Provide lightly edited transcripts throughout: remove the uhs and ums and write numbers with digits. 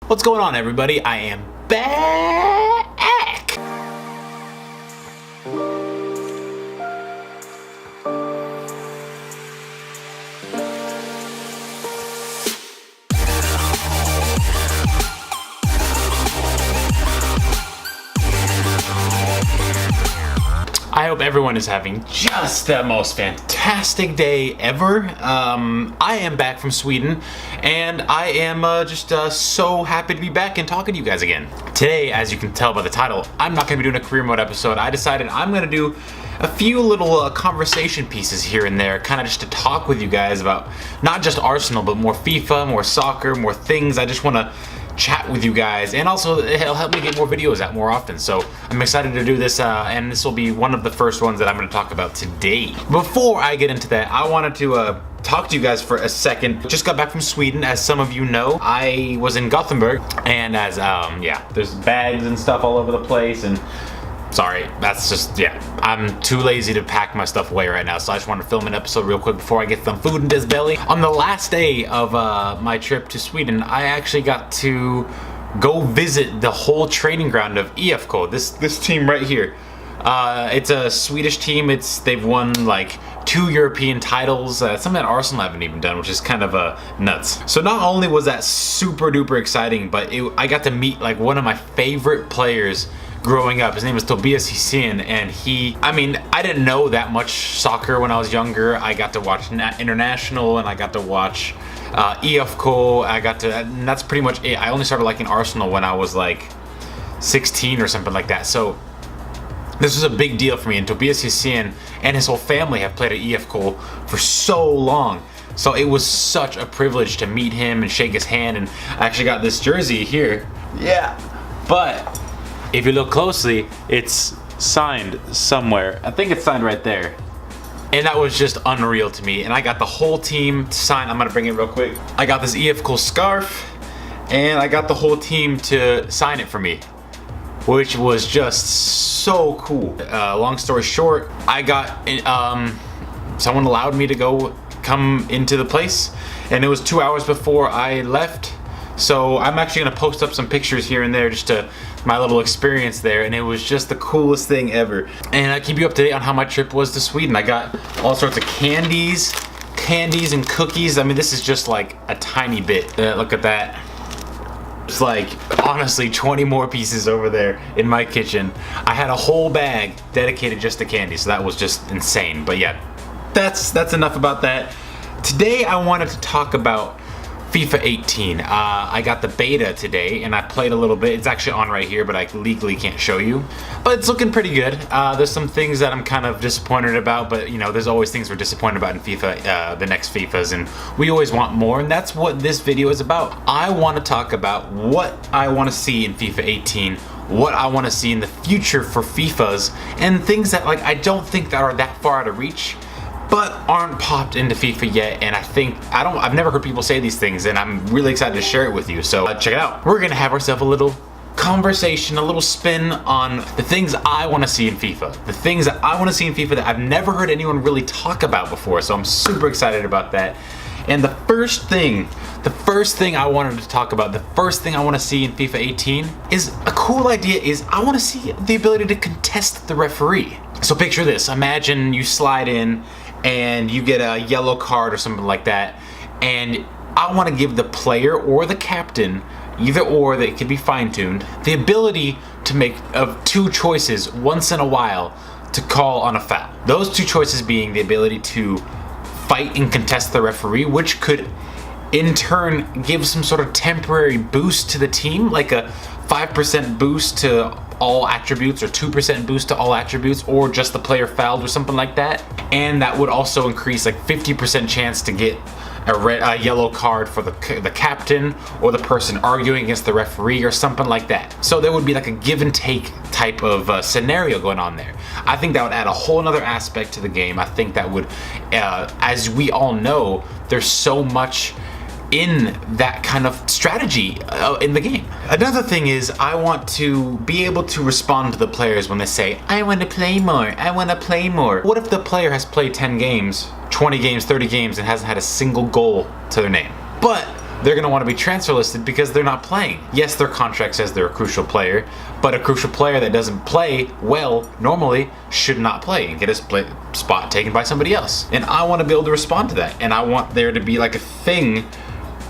What's going on, everybody? I am back! I hope everyone is having just the most fantastic day ever. I am back from Sweden, and I am just so happy to be back and talking to you guys again. Today, as you can tell by the title, I'm not going to be doing a career mode episode. I decided I'm going to do a few little conversation pieces here and there, kind of just to talk with you guys about not just Arsenal, but more FIFA, more soccer, more things. I just want to chat with you guys, and also it'll help me get more videos out more often. So I'm excited to do this, and this will be one of the first ones that I'm going to talk about today. Before I get into that, I wanted to talk to you guys for a second. Just got back from Sweden, as some of you know. I was in Gothenburg, and as yeah, there's bags and stuff all over the place, and sorry, that's just, yeah, I'm too lazy to pack my stuff away right now, so I just want to film an episode real quick before I get some food in this belly. On the last day of my trip to Sweden, I actually got to go visit the whole training ground of IFK, this team right here. It's a Swedish team. They've won like 2 European titles, something that Arsenal haven't even done, which is kind of nuts. So not only was that super duper exciting, but I got to meet like one of my favorite players growing up. His name is Tobias Hysen, and I didn't know that much soccer when I was younger. I got to watch International, and I got to watch IFK. And that's pretty much it. I only started liking Arsenal when I was like 16 or something like that. So this was a big deal for me, and Tobias Hysen and his whole family have played at IFK for so long. So it was such a privilege to meet him and shake his hand, and I actually got this jersey here. Yeah, but if you look closely, it's signed somewhere. I think it's signed right there. And that was just unreal to me. And I got the whole team to sign. I'm gonna bring it real quick. I got this IFK scarf, and I got the whole team to sign it for me, which was just so cool. Long story short, I got, someone allowed me to come into the place, and it was 2 hours before I left. So I'm actually gonna post up some pictures here and there, just to my little experience there, and it was just the coolest thing ever. And I keep you up to date on how my trip was to Sweden. I got all sorts of candies and cookies. I mean, this is just like a tiny bit. Look at that. It's like, honestly, 20 more pieces over there in my kitchen. I had a whole bag dedicated just to candy, so that was just insane. But yeah, that's enough about that. Today I wanted to talk about FIFA 18. I got the beta today, and I played a little bit. It's actually on right here, but I legally can't show you. But it's looking pretty good. There's some things that I'm kind of disappointed about, but you know, there's always things we're disappointed about in FIFA, the next FIFAs, and we always want more, and that's what this video is about. I want to talk about what I want to see in FIFA 18, what I want to see in the future for FIFAs, and things that like I don't think that are that far out of reach, but aren't popped into FIFA yet. And I've never heard people say these things, and I'm really excited to share it with you. So check it out. We're gonna have ourselves a little conversation, a little spin on the things I want to see in FIFA. The things that I want to see in FIFA that I've never heard anyone really talk about before. So I'm super excited about that. And the first thing I wanted to talk about, the first thing I want to see in FIFA 18 is a cool idea. Is I want to see the ability to contest the referee. So picture this. Imagine you slide in and you get a yellow card or something like that, and I want to give the player or the captain, either or, that could be fine-tuned, the ability to make of 2 choices once in a while to call on a foul. Those 2 choices being the ability to fight and contest the referee, which could in turn give some sort of temporary boost to the team, like a 5% boost to all attributes, or 2% boost to all attributes, or just the player fouled or something like that. And that would also increase like 50% chance to get a yellow card for the captain or the person arguing against the referee or something like that. So there would be like a give and take type of scenario going on there. I think that would add a whole nother aspect to the game. I think that would, as we all know, there's so much in that kind of strategy in the game. Another thing is I want to be able to respond to the players when they say, I want to play more, I want to play more. What if the player has played 10 games, 20 games, 30 games, and hasn't had a single goal to their name? But they're going to want to be transfer listed because they're not playing. Yes, their contract says they're a crucial player, but a crucial player that doesn't play well normally should not play and get his spot taken by somebody else. And I want to be able to respond to that. And I want there to be like a thing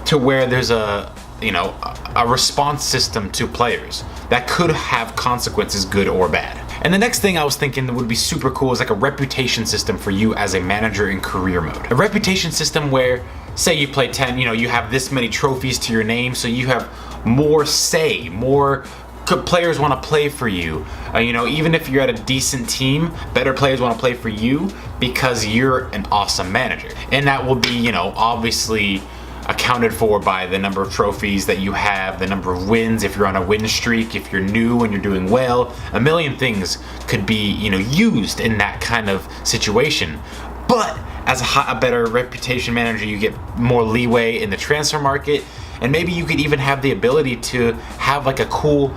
to where there's a response system to players that could have consequences, good or bad. And the next thing I was thinking that would be super cool is like a reputation system for you as a manager in career mode. A reputation system where, say you play 10, you have this many trophies to your name, so you have more say, more players want to play for you. Even if you're at a decent team, better players want to play for you because you're an awesome manager. And that will be, obviously accounted for by the number of trophies that you have, the number of wins, if you're on a win streak, if you're new and you're doing well. A million things could be, used in that kind of situation. But as a better reputation manager, you get more leeway in the transfer market, and maybe you could even have the ability to have like a cool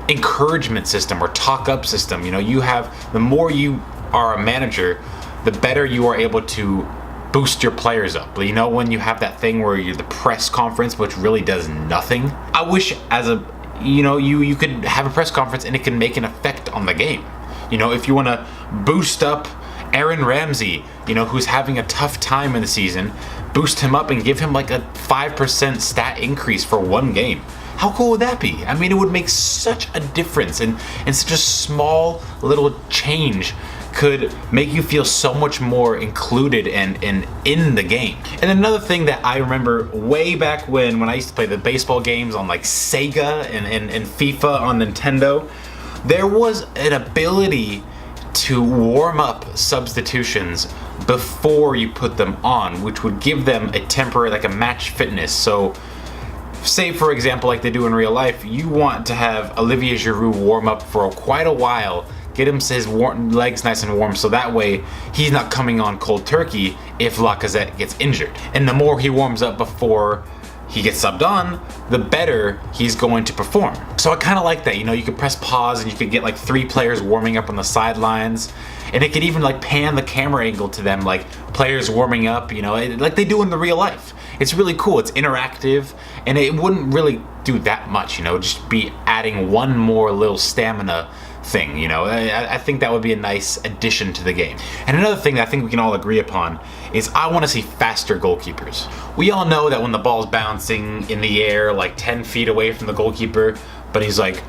encouragement system or talk up system. The more you are a manager, the better you are able to boost your players up. When you have that thing where you're the press conference, which really does nothing. I wish you could have a press conference and it can make an effect on the game. If you want to boost up Aaron Ramsey, who's having a tough time in the season, boost him up and give him like a 5% stat increase for one game. How cool would that be? It would make such a difference, and such a small little change could make you feel so much more included and in the game. And another thing that I remember way back when I used to play the baseball games on like Sega and FIFA on Nintendo, there was an ability to warm up substitutions before you put them on, which would give them a temporary, like a match fitness. So say for example, like they do in real life, you want to have Olivier Giroud warm up for quite a while, get him his legs nice and warm, so that way he's not coming on cold turkey if Lacazette gets injured. And the more he warms up before he gets subbed on, the better he's going to perform. So I kind of like that. You could press pause and you could get like 3 players warming up on the sidelines, and it could even like pan the camera angle to them, like players warming up, like they do in the real life. It's really cool. It's interactive, and it wouldn't really do that much, just be adding one more little stamina thing. I think that would be a nice addition to the game. And another thing that I think we can all agree upon is I want to see faster goalkeepers. We all know that when the ball's bouncing in the air like 10 feet away from the goalkeeper, but he's like,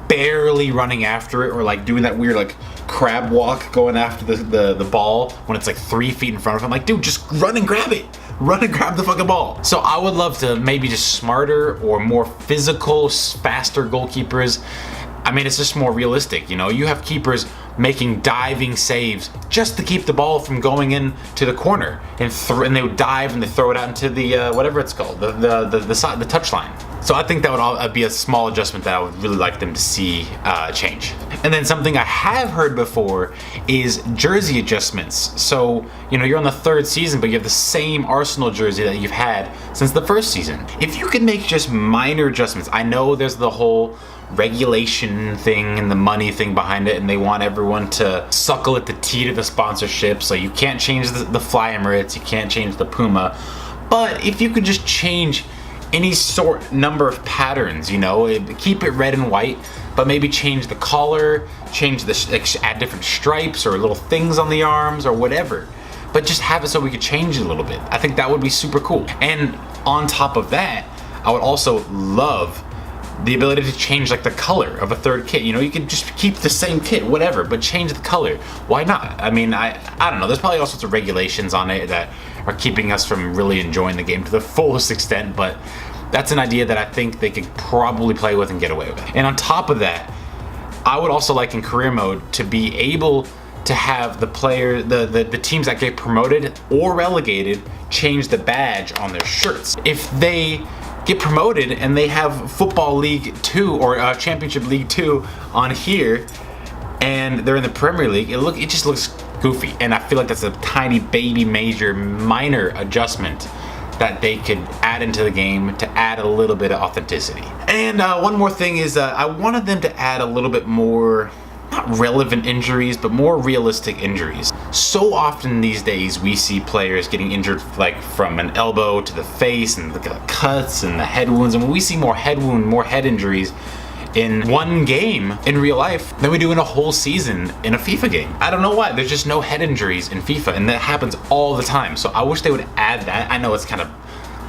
barely running after it, or like doing that weird like crab walk going after the ball when it's like 3 feet in front of him. Like, dude, just run and grab it. Run and grab the fucking ball. So I would love to maybe just smarter or more physical, faster goalkeepers. It's just more realistic. You have keepers making diving saves just to keep the ball from going into the corner, and they would dive and they throw it out into the whatever it's called, the touch line. So I think that would all be a small adjustment that I would really like them to see change. And then something I have heard before is jersey adjustments. So you're on the 3rd season, but you have the same Arsenal jersey that you've had since the 1st season. If you could make just minor adjustments, I know there's the whole regulation thing and the money thing behind it, and they want everyone to suckle at the teat of the sponsorship, so you can't change the Fly Emirates, you can't change the Puma. But if you could just change any number of patterns, keep it red and white, but maybe change the collar, add different stripes or little things on the arms or whatever, but just have it so we could change it a little bit. I think that would be super cool. And on top of that, I would also love the ability to change like the color of a 3rd kit. You could just keep the same kit, whatever, but change the color. Why not? I don't know. There's probably all sorts of regulations on it that are keeping us from really enjoying the game to the fullest extent, but that's an idea that I think they could probably play with and get away with. And on top of that, I would also like in career mode to be able to have the teams that get promoted or relegated change the badge on their shirts. If they get promoted and they have Football League 2 or Championship League 2 on here, and they're in the Premier League, it just looks goofy. And I feel like that's a tiny baby minor adjustment that they could add into the game to add a little bit of authenticity. And one more thing is I wanted them to add a little bit more, not relevant injuries, but more realistic injuries. so often these days we see players getting injured like from an elbow to the face, and the cuts and the head wounds, and when we see more head injuries in one game in real life than we do in a whole season in a FIFA game. I don't know why. There's just no head injuries in FIFA, and that happens all the time. So I wish they would add that. I know it's kind of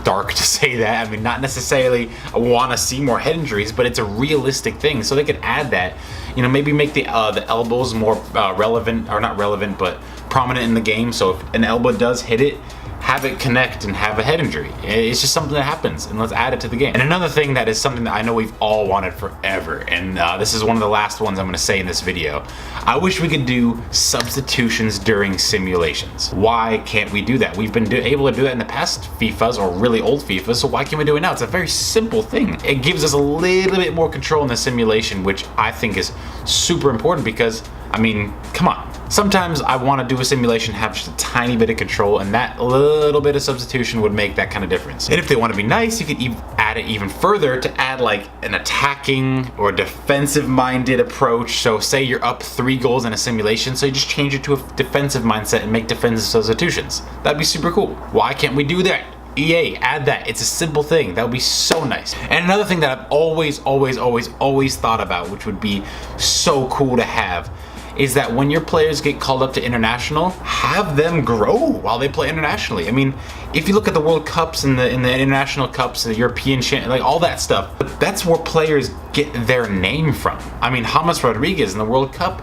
dark to say that. I mean, not necessarily want to see more head injuries, but it's a realistic thing. So they could add that. You know, maybe make the elbows more relevant, or not relevant, but prominent in the game. So if an elbow does hit it, have it connect and have a head injury. It's just something that happens, and let's add it to the game. And another thing that is something that I know we've all wanted forever, and this is one of the last ones I'm going to say in this video. I wish we could do substitutions during simulations. Why can't we do that? We've been able to do that in the past FIFAs, or really old FIFAs, so why can't we do it now? It's a very simple thing. It gives us a little bit more control in the simulation, which I think is super important because, I mean, come on. Sometimes I want to do a simulation, have just a tiny bit of control, and that little bit of substitution would make that kind of difference. And if they want to be nice, you could add it even further to add like an attacking or defensive-minded approach. So say you're up 3 goals in a simulation, so you just change it to a defensive mindset and make defensive substitutions. That'd be super cool. Why can't we do that? EA, add that. It's a simple thing. That would be so nice. And another thing that I've always thought about, which would be so cool to have, is that when your players get called up to international, have them grow while they play internationally. I mean, if you look at the World Cups and the international cups, the European like all that stuff, that's where players get their name from. I mean, James Rodriguez in the World Cup,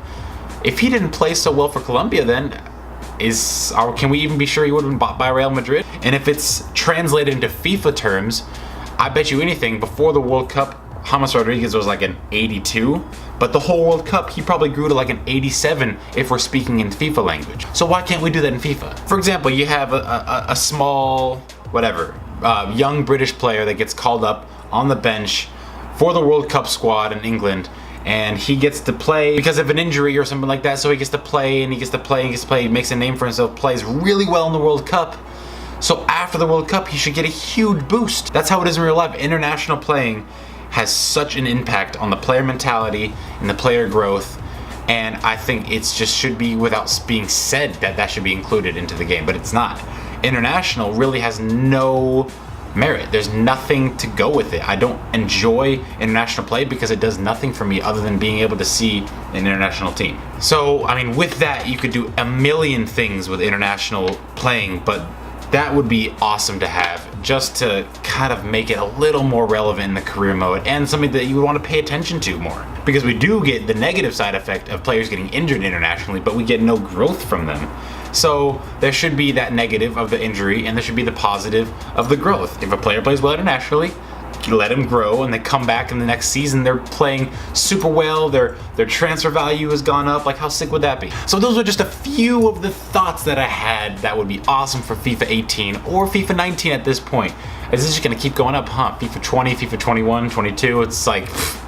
if he didn't play so well for Colombia, then can we even be sure he would have been bought by Real Madrid? And if it's translated into FIFA terms, I bet you anything, before the World Cup, James Rodriguez was like an 82, but the whole World Cup, he probably grew to like an 87 if we're speaking in FIFA language. So why can't we do that in FIFA? For example, you have a small, young British player that gets called up on the bench for the World Cup squad in England, and he gets to play because of an injury or something like that, so he gets to play, he makes a name for himself, plays really well in the World Cup. So after the World Cup, he should get a huge boost. That's how it is in real life. International playing has such an impact on the player mentality and the player growth, and I think it's just should be, without being said, that should be included into the game, but it's not. International really has no merit. There's nothing to go with it. I don't enjoy international play because it does nothing for me other than being able to see an international team. So, I mean, with that, you could do a million things with international playing, but that would be awesome to have, just to kind of make it a little more relevant in the career mode and something that you would want to pay attention to more. Because we do get the negative side effect of players getting injured internationally, but we get no growth from them. So there should be that negative of the injury, and there should be the positive of the growth. If a player plays well internationally, let them grow, and they come back in the next season, they're playing super well, their transfer value has gone up. Like, how sick would that be? So those are just a few of the thoughts that I had that would be awesome for FIFA 18 or FIFA 19 at this point. Is this just gonna keep going up, huh? FIFA 20, FIFA 21, 22, it's like,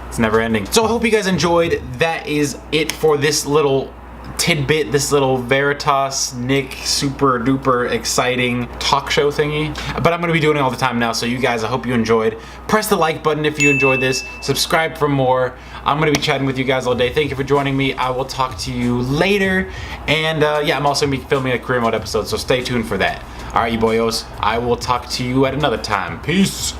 it's never ending. So I hope you guys enjoyed. That is it for this little tidbit, this little Veritas Nick super duper exciting talk show thingy. But I'm gonna be doing it all the time now, so you guys, I hope you enjoyed. Press the like button if you enjoyed this, subscribe for more. I'm gonna be chatting with you guys all day. Thank you for joining me. I will talk to you later, and yeah, I'm also gonna be filming a career mode episode, so stay tuned for that. All right, you boyos, I will talk to you at another time. Peace.